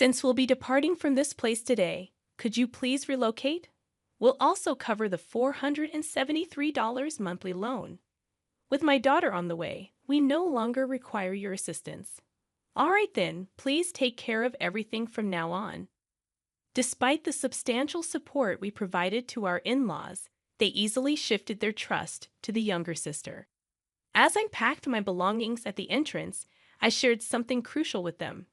Since we'll be departing from this place today, could you please relocate? We'll also cover the $473 monthly loan. With my daughter on the way, we no longer require your assistance. All right then, please take care of everything from now on. Despite the substantial support we provided to our in-laws, they easily shifted their trust to the younger sister. As I packed my belongings at the entrance, I shared something crucial with them.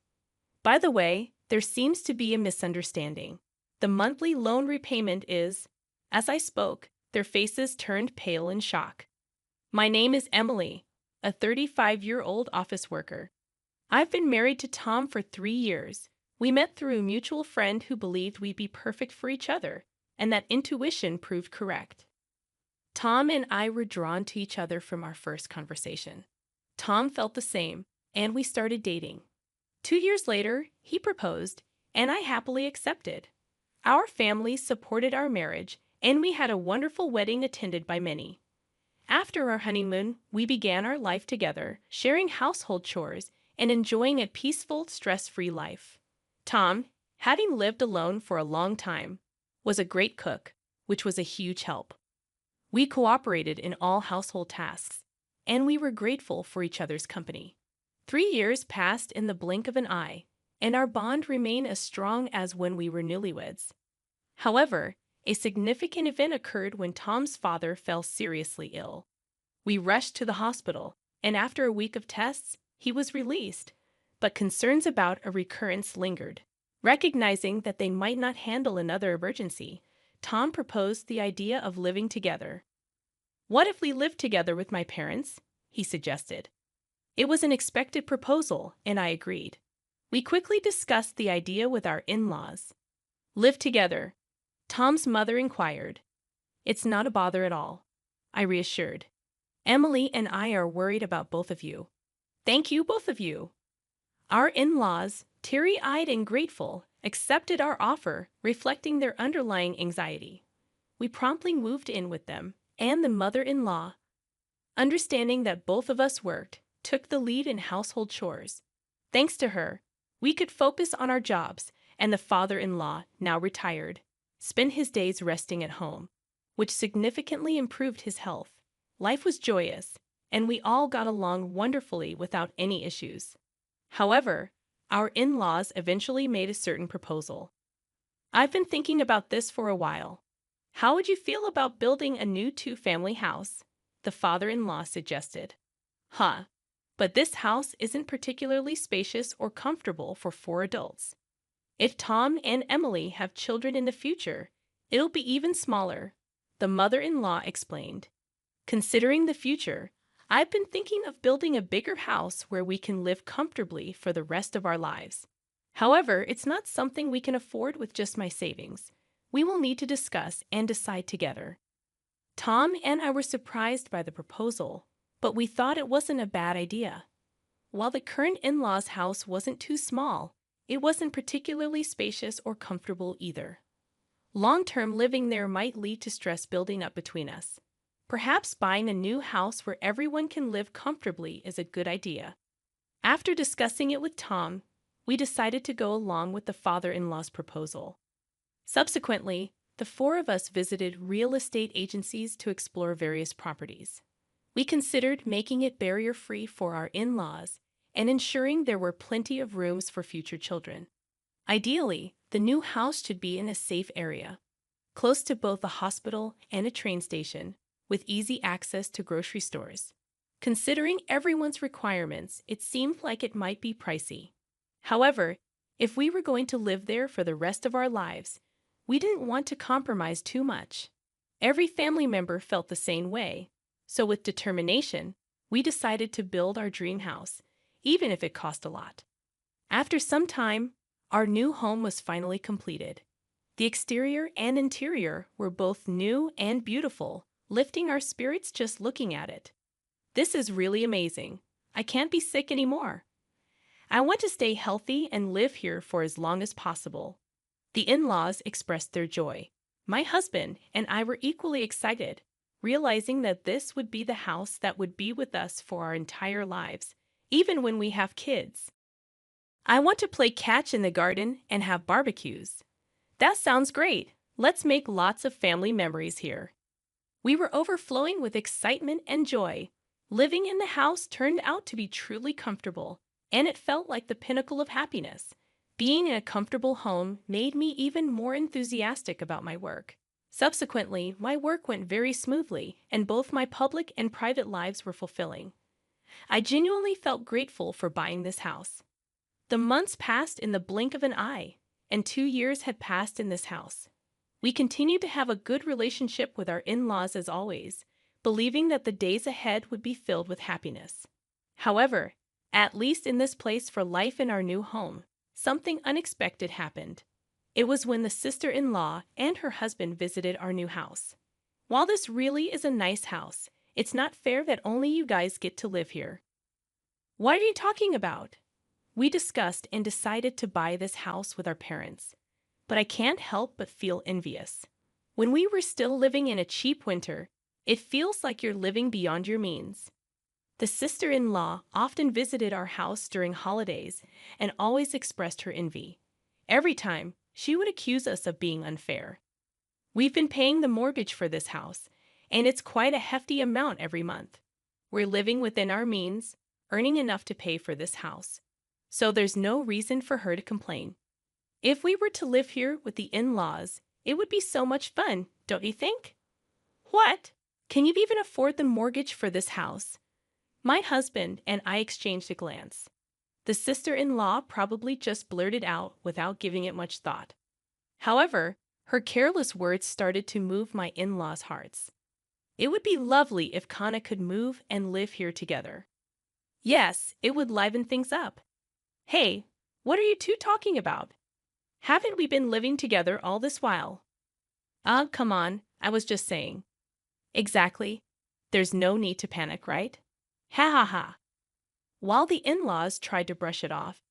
By the way, there seems to be a misunderstanding. The monthly loan repayment is— As I spoke, their faces turned pale in shock. My name is Emily, a 35-year-old office worker. I've been married to Tom for 3 years. We met through a mutual friend who believed we'd be perfect for each other, and that intuition proved correct. Tom and I were drawn to each other from our first conversation. Tom felt the same, and we started dating. 2 years later, he proposed, and I happily accepted. Our families supported our marriage, and we had a wonderful wedding attended by many. After our honeymoon, we began our life together, sharing household chores and enjoying a peaceful, stress-free life. Tom, having lived alone for a long time, was a great cook, which was a huge help. We cooperated in all household tasks, and we were grateful for each other's company. 3 years passed in the blink of an eye, and our bond remained as strong as when we were newlyweds. However, a significant event occurred when Tom's father fell seriously ill. We rushed to the hospital, and after a week of tests, he was released, but concerns about a recurrence lingered. Recognizing that they might not handle another emergency, Tom proposed the idea of living together. "What if we lived together with my parents?" he suggested. It was an expected proposal, and I agreed. We quickly discussed the idea with our in-laws. "Live together?" Tom's mother inquired. "It's not a bother at all," I reassured. "Emily and I are worried about both of you." "Thank you, both of you." Our in-laws, teary-eyed and grateful, accepted our offer, reflecting their underlying anxiety. We promptly moved in with them, and the mother-in-law, understanding that both of us worked, took the lead in household chores. Thanks to her, we could focus on our jobs, and the father-in-law, now retired, spent his days resting at home, which significantly improved his health. Life was joyous, and we all got along wonderfully without any issues. However, our in-laws eventually made a certain proposal. "I've been thinking about this for a while. How would you feel about building a new 2-family house?" the father-in-law suggested. "Huh, but this house isn't particularly spacious or comfortable for 4 adults. If Tom and Emily have children in the future, it'll be even smaller," the mother-in-law explained. "Considering the future, I've been thinking of building a bigger house where we can live comfortably for the rest of our lives. However, it's not something we can afford with just my savings. We will need to discuss and decide together." Tom and I were surprised by the proposal, but we thought it wasn't a bad idea. While the current in-laws' house wasn't too small, it wasn't particularly spacious or comfortable either. Long-term living there might lead to stress building up between us. Perhaps buying a new house where everyone can live comfortably is a good idea. After discussing it with Tom, we decided to go along with the father-in-law's proposal. Subsequently, the 4 of us visited real estate agencies to explore various properties. We considered making it barrier-free for our in-laws and ensuring there were plenty of rooms for future children. Ideally, the new house should be in a safe area, close to both a hospital and a train station, with easy access to grocery stores. Considering everyone's requirements, it seemed like it might be pricey. However, if we were going to live there for the rest of our lives, we didn't want to compromise too much. Every family member felt the same way, so with determination, we decided to build our dream house, even if it cost a lot. After some time, our new home was finally completed. The exterior and interior were both new and beautiful, lifting our spirits just looking at it. "This is really amazing. I can't be sick anymore. I want to stay healthy and live here for as long as possible." The in-laws expressed their joy. My husband and I were equally excited, realizing that this would be the house that would be with us for our entire lives, even when we have kids. I want to play catch in the garden and have barbecues. That sounds great. Let's make lots of family memories here. We were overflowing with excitement and joy. Living in the house turned out to be truly comfortable, and it felt like the pinnacle of happiness. Being in a comfortable home made me even more enthusiastic about my work. Subsequently, my work went very smoothly, and both my public and private lives were fulfilling. I genuinely felt grateful for buying this house. The months passed in the blink of an eye, and 2 years had passed in this house. We continued to have a good relationship with our in-laws as always, believing that the days ahead would be filled with happiness. However, at least in this place for life in our new home, something unexpected happened. It was when the sister-in-law and her husband visited our new house. While this really is a nice house, it's not fair that only you guys get to live here. What are you talking about? We discussed and decided to buy this house with our parents, but I can't help but feel envious. When we were still living in a cheap winter, it feels like you're living beyond your means. The sister-in-law often visited our house during holidays and always expressed her envy. Every time, she would accuse us of being unfair. We've been paying the mortgage for this house, and it's quite a hefty amount every month. We're living within our means, earning enough to pay for this house, so there's no reason for her to complain. If we were to live here with the in-laws, it would be so much fun, don't you think? What? Can you even afford the mortgage for this house? My husband and I exchanged a glance. The sister-in-law probably just blurted out without giving it much thought. However, her careless words started to move my in-laws' hearts. It would be lovely if Kana could move and live here together. Yes, it would liven things up. Hey, what are you two talking about? Haven't we been living together all this while? Come on, I was just saying. Exactly. There's no need to panic, right? Ha ha ha. While the in-laws tried to brush it off,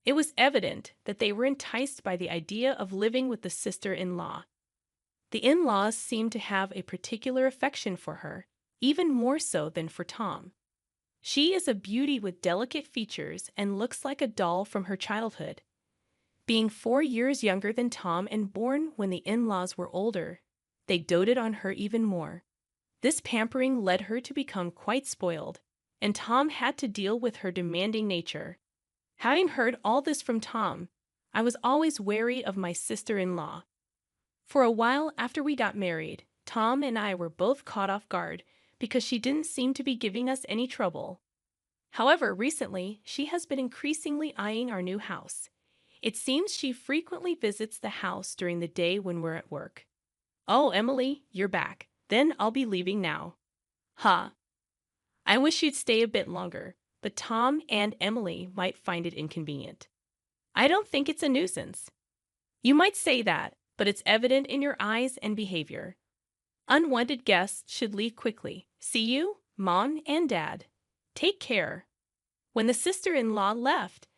it was evident that they were enticed by the idea of living with the sister-in-law. The in-laws seemed to have a particular affection for her, even more so than for Tom. She is a beauty with delicate features and looks like a doll from her childhood. Being 4 years younger than Tom and born when the in-laws were older, they doted on her even more. This pampering led her to become quite spoiled, and Tom had to deal with her demanding nature. Having heard all this from Tom, I was always wary of my sister-in-law. For a while after we got married, Tom and I were both caught off guard because she didn't seem to be giving us any trouble. However, recently, she has been increasingly eyeing our new house. It seems she frequently visits the house during the day when we're at work. Oh, Emily, you're back. Then I'll be leaving now. Huh. I wish you'd stay a bit longer, but Tom and Emily might find it inconvenient. I don't think it's a nuisance. You might say that, but it's evident in your eyes and behavior. Unwanted guests should leave quickly. See you, Mom and Dad. Take care. When the sister-in-law left,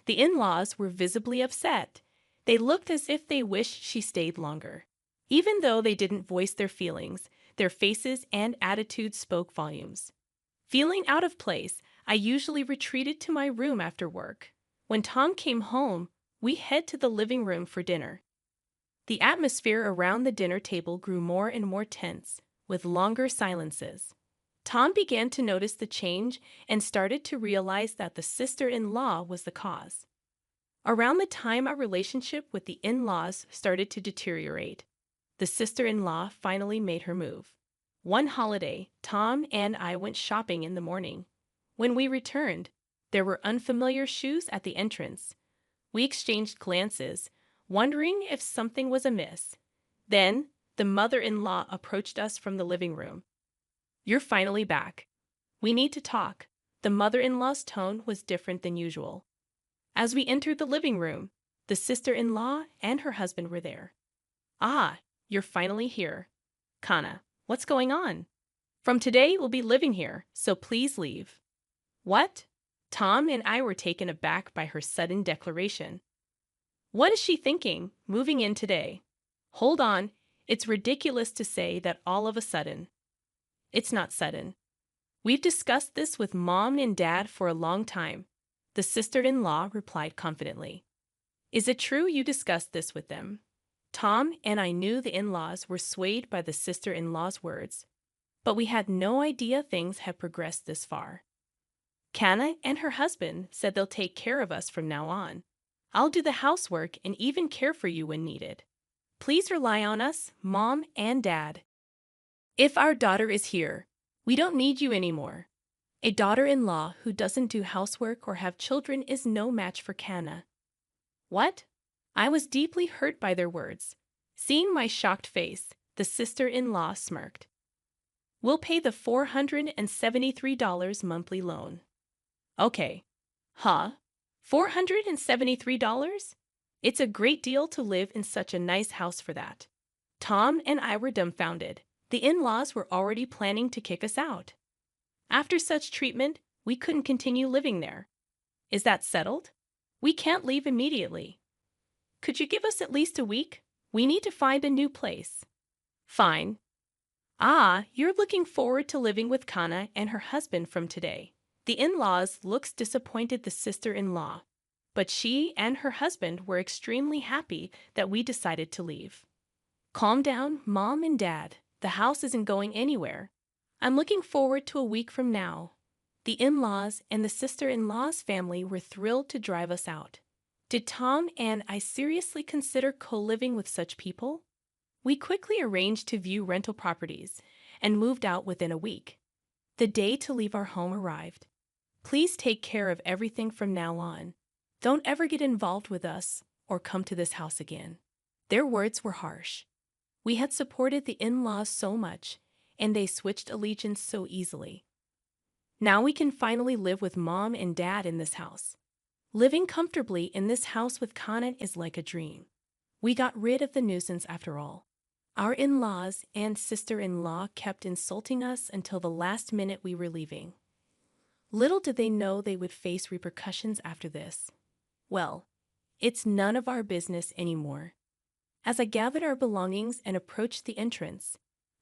the in-laws were visibly upset. They looked as if they wished she stayed longer. Even though they didn't voice their feelings, their faces and attitudes spoke volumes. Feeling out of place, I usually retreated to my room after work. When Tom came home, we head to the living room for dinner. The atmosphere around the dinner table grew more and more tense, with longer silences. Tom began to notice the change and started to realize that the sister-in-law was the cause. Around the time our relationship with the in-laws started to deteriorate, the sister-in-law finally made her move. One holiday, Tom and I went shopping in the morning. When we returned, there were unfamiliar shoes at the entrance. We exchanged glances, wondering if something was amiss. Then, the mother-in-law approached us from the living room. You're finally back. We need to talk. The mother-in-law's tone was different than usual. As we entered the living room, the sister-in-law and her husband were there. Ah, you're finally here. Kana, what's going on? From today, we'll be living here, so please leave. What? Tom and I were taken aback by her sudden declaration. What is she thinking, moving in today? Hold on, it's ridiculous to say that all of a sudden. It's not sudden. We've discussed this with Mom and Dad for a long time. the sister-in-law replied confidently. Is it true you discussed this with them? Tom and I knew the in-laws were swayed by the sister-in-law's words, but we had no idea things had progressed this far. Kana and her husband said they'll take care of us from now on. I'll do the housework and even care for you when needed. Please rely on us, Mom and Dad. If our daughter is here, we don't need you anymore. A daughter-in-law who doesn't do housework or have children is no match for Kana. What? I was deeply hurt by their words. Seeing my shocked face, the sister-in-law smirked. We'll pay the $473 monthly loan. Okay. Huh? $473? It's a great deal to live in such a nice house for that. Tom and I were dumbfounded. The in-laws were already planning to kick us out. After such treatment, we couldn't continue living there. Is that settled? We can't leave immediately. Could you give us at least a week? We need to find a new place. Fine. Ah, you're looking forward to living with Kana and her husband from today. The in-laws looks disappointed the sister-in-law, but she and her husband were extremely happy that we decided to leave. Calm down, Mom and Dad. The house isn't going anywhere. I'm looking forward to a week from now. The in-laws and the sister-in-law's family were thrilled to drive us out. Did Tom and I seriously consider co-living with such people? We quickly arranged to view rental properties and moved out within a week. The day to leave our home arrived. Please take care of everything from now on. Don't ever get involved with us or come to this house again. Their words were harsh. We had supported the in-laws so much, and they switched allegiance so easily. Now we can finally live with Mom and Dad in this house. Living comfortably in this house with Kana is like a dream. We got rid of the nuisance after all. Our in-laws and sister-in-law kept insulting us until the last minute we were leaving. Little did they know they would face repercussions after this. Well, it's none of our business anymore. As I gathered our belongings and approached the entrance,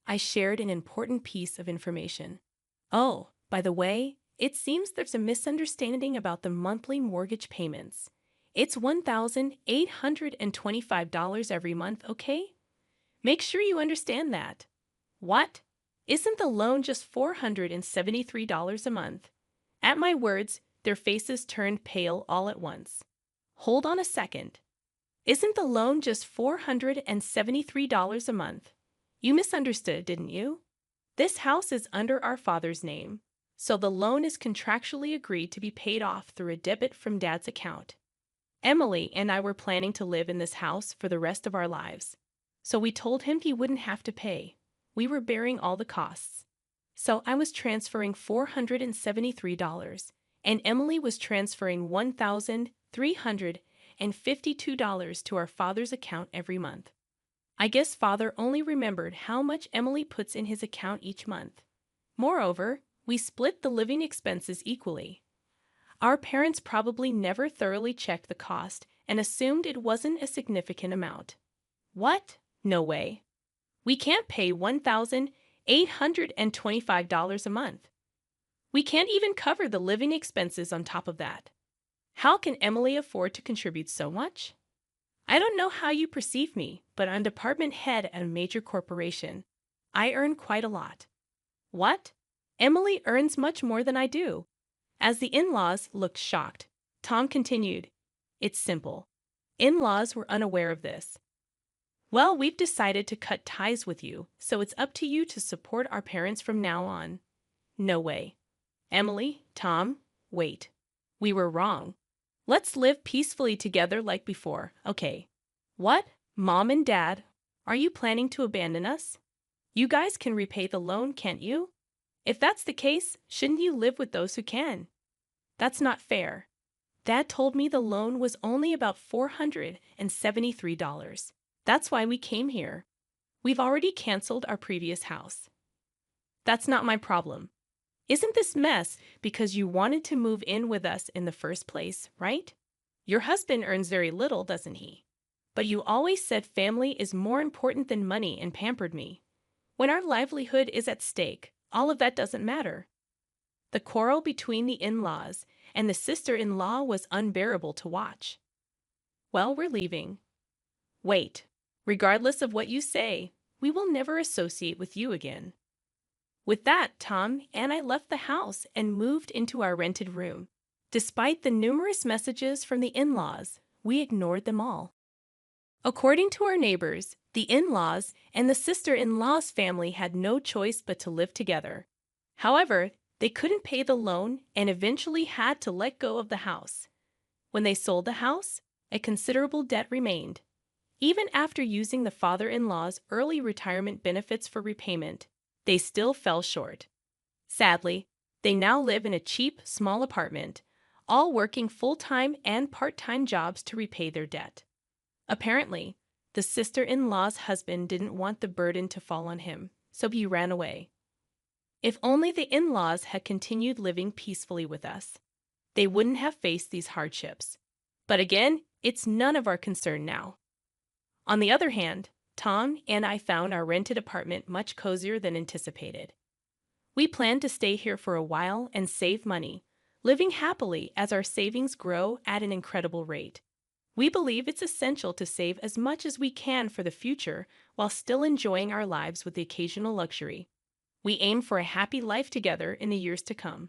I shared an important piece of information. Oh, by the way, it seems there's a misunderstanding about the monthly mortgage payments. It's $1,825 every month, okay? Make sure you understand that. What? Isn't the loan just $473 a month? At my words, their faces turned pale all at once. Hold on a second. Isn't the loan just $473 a month? You misunderstood, didn't you? This house is under our father's name, so the loan is contractually agreed to be paid off through a debit from Dad's account. Emily and I were planning to live in this house for the rest of our lives, so we told him he wouldn't have to pay. We were bearing all the costs. So I was transferring $473, and Emily was transferring $1,352 to our father's account every month. I guess Father only remembered how much Emily puts in his account each month. Moreover, we split the living expenses equally. Our parents probably never thoroughly checked the cost and assumed it wasn't a significant amount. What? No way. We can't pay $1,825 a month. We can't even cover the living expenses on top of that. How can Emily afford to contribute so much? I don't know how you perceive me, but I'm department head at a major corporation. I earn quite a lot. What? Emily earns much more than I do. As the in-laws looked shocked, Tom continued, It's simple. In-laws were unaware of this. Well, we've decided to cut ties with you, so it's up to you to support our parents from now on. No way. Emily, Tom, wait. We were wrong. Let's live peacefully together like before, okay? What? Mom and Dad, are you planning to abandon us? You guys can repay the loan, can't you? If that's the case, shouldn't you live with those who can? That's not fair. Dad told me the loan was only about $473. That's why we came here. We've already canceled our previous house. That's not my problem. Isn't this mess because you wanted to move in with us in the first place, right? Your husband earns very little, doesn't he? But you always said family is more important than money and pampered me. When our livelihood is at stake, all of that doesn't matter. The quarrel between the in-laws and the sister-in-law was unbearable to watch. Well, we're leaving. Wait. Regardless of what you say, we will never associate with you again. With that, Tom and I left the house and moved into our rented room. Despite the numerous messages from the in-laws, we ignored them all. According to our neighbors, the in-laws and the sister-in-law's family had no choice but to live together. However, they couldn't pay the loan and eventually had to let go of the house. When they sold the house, a considerable debt remained. Even after using the father-in-law's early retirement benefits for repayment, they still fell short. Sadly, they now live in a cheap, small apartment, all working full-time and part-time jobs to repay their debt. Apparently, the sister-in-law's husband didn't want the burden to fall on him, so he ran away. If only the in-laws had continued living peacefully with us, they wouldn't have faced these hardships. But again, it's none of our concern now. On the other hand, Tom and I found our rented apartment much cozier than anticipated. We plan to stay here for a while and save money, living happily as our savings grow at an incredible rate. We believe it's essential to save as much as we can for the future while still enjoying our lives with the occasional luxury. We aim for a happy life together in the years to come.